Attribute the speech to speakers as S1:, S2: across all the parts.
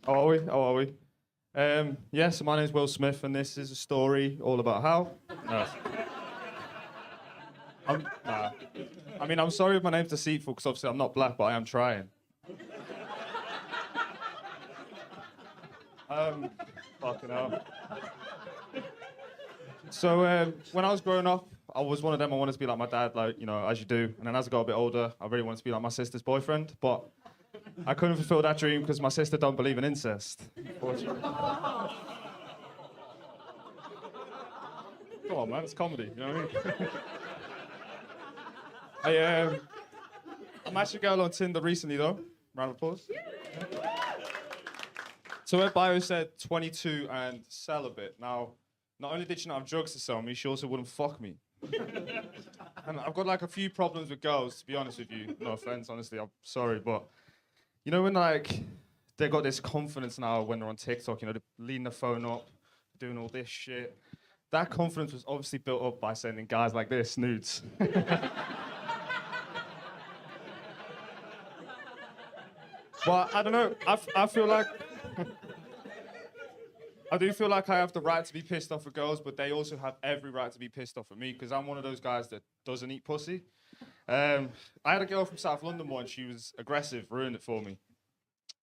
S1: Oh, are we? Oh, are we? Yeah, so my name's Will Smith, and this is a story all about how. No. Nah. I mean, I'm sorry if my name's deceitful, because obviously I'm not black, but I am trying. Fucking hell. So, when I was growing up, I was one of them. I wanted to be like my dad, like, you know, as you do. And then as I got a bit older, I really wanted to be like my sister's boyfriend. But I couldn't fulfill that dream because my sister don't believe in incest. Unfortunately. Come on, man, it's comedy, you know what I mean? I matched a girl on Tinder recently, though. Round of applause. So her bio said 22 and celibate. Now, not only did she not have drugs to sell me, she also wouldn't fuck me. And I've got like a few problems with girls, to be honest with you. No offense, honestly, I'm sorry, but you know when like they got this confidence now when they're on TikTok, you know, they're leaning the phone up, doing all this shit. That confidence was obviously built up by sending guys like this nudes. But I don't know, I feel like I do feel like I have the right to be pissed off at girls, but they also have every right to be pissed off at me because I'm one of those guys that doesn't eat pussy. I had a girl from South London once. She was aggressive, ruined it for me.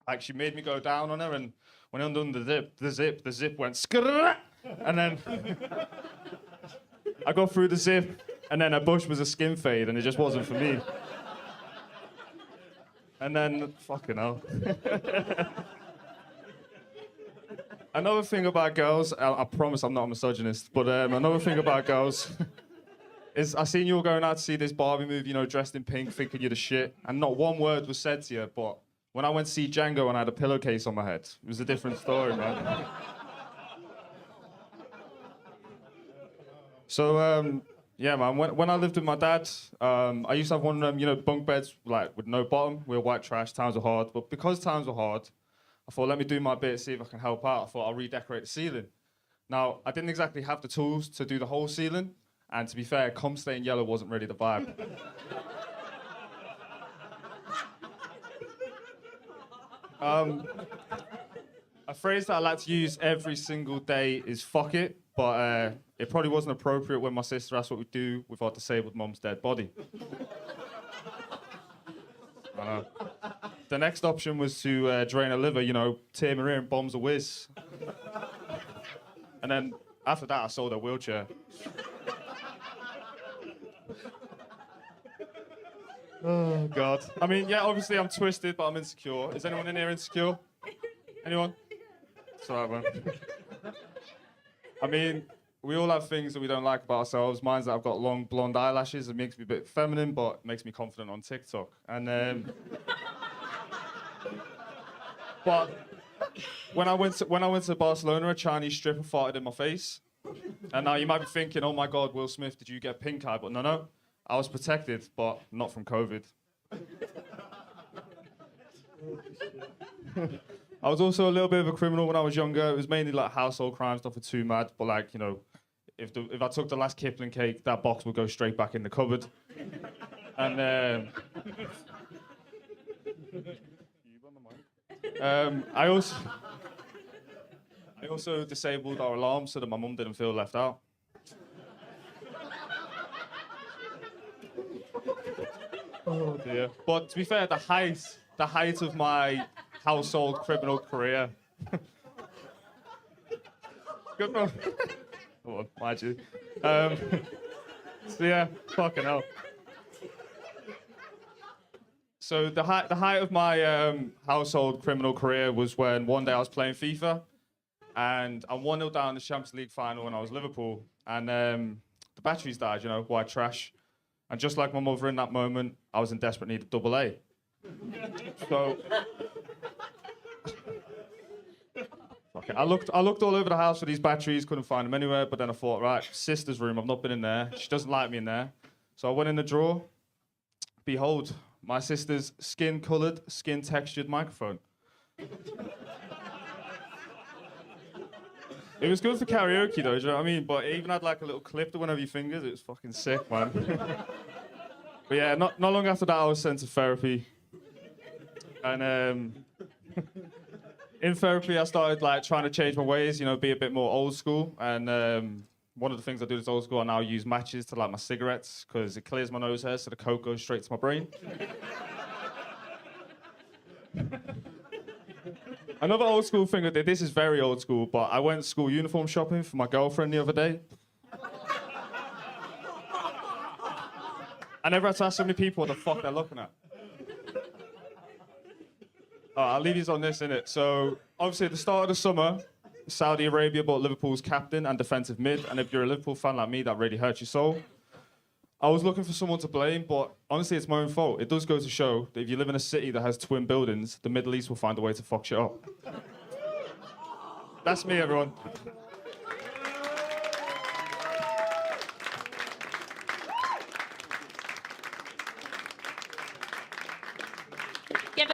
S1: Like she made me go down on her, and when I undone the zip went skrrr, and then I got through the zip, and then her bush was a skin fade, and it just wasn't for me. And then, fucking hell. Another thing about girls, I promise I'm not a misogynist, but another thing about girls is I seen you all going out to see this Barbie movie, you know, dressed in pink, thinking you're the shit, and not one word was said to you, but when I went to see Django and I had a pillowcase on my head, it was a different story, man. So, yeah, man, when I lived with my dad, I used to have one of them, you know, bunk beds, like, with no bottom. We were white trash, times were hard, but because times were hard, I thought, let me do my bit, see if I can help out. I thought I'll redecorate the ceiling. Now, I didn't exactly have the tools to do the whole ceiling, and to be fair, Come Stain Yellow wasn't really the vibe. A phrase that I like to use every single day is fuck it, but it probably wasn't appropriate when my sister asked what we'd do with our disabled mum's dead body. The next option was to drain her liver, you know, tear Maria and bombs a whiz. And then after that, I sold her wheelchair. Oh, God. I mean, yeah, obviously I'm twisted, but I'm insecure. Is anyone in here insecure? Anyone? It's all right, man. I mean, we all have things that we don't like about ourselves. Mine's that I've got long blonde eyelashes. It makes me a bit feminine, but makes me confident on TikTok. And but when I went to Barcelona, a Chinese stripper farted in my face. And now you might be thinking, oh my God, Will Smith, did you get pink eye? But no, I was protected, but not from COVID. I was also a little bit of a criminal when I was younger. It was mainly like household crimes, nothing too mad. But like, you know, if I took the last Kipling cake, that box would go straight back in the cupboard. And I also disabled our alarm so that my mum didn't feel left out. Oh dear. But to be fair, the height of my household criminal career. Good one. Come on, mind you. So yeah, fucking hell. So the height of my household criminal career was when one day I was playing FIFA, and I'm 1-0 down in the Champions League final when I was Liverpool, and the batteries died, you know, white trash. And just like my mother in that moment, I was in desperate need of double A. So okay, I looked all over the house for these batteries, couldn't find them anywhere, but then I thought, right, sister's room, I've not been in there. She doesn't like me in there. So I went in the drawer. Behold, my sister's skin-coloured, skin-textured microphone. It was good for karaoke though, do you know what I mean? But it even had like a little clip that went over your fingers. It was fucking sick, man. But yeah, not long after that, I was sent to therapy. And in therapy, I started like trying to change my ways, you know, be a bit more old school. And one of the things I do that's old school, I now use matches to light my cigarettes because it clears my nose hair, so the coke goes straight to my brain. Another old school thing I did, this is very old school, but I went school uniform shopping for my girlfriend the other day. I never had to ask so many people what the fuck they're looking at. I'll leave you on this, innit? So, obviously, at the start of the summer, Saudi Arabia bought Liverpool's captain and defensive mid, and if you're a Liverpool fan like me, that really hurts your soul. I was looking for someone to blame, but honestly, it's my own fault. It does go to show that if you live in a city that has twin buildings, the Middle East will find a way to fuck shit up. That's me, everyone.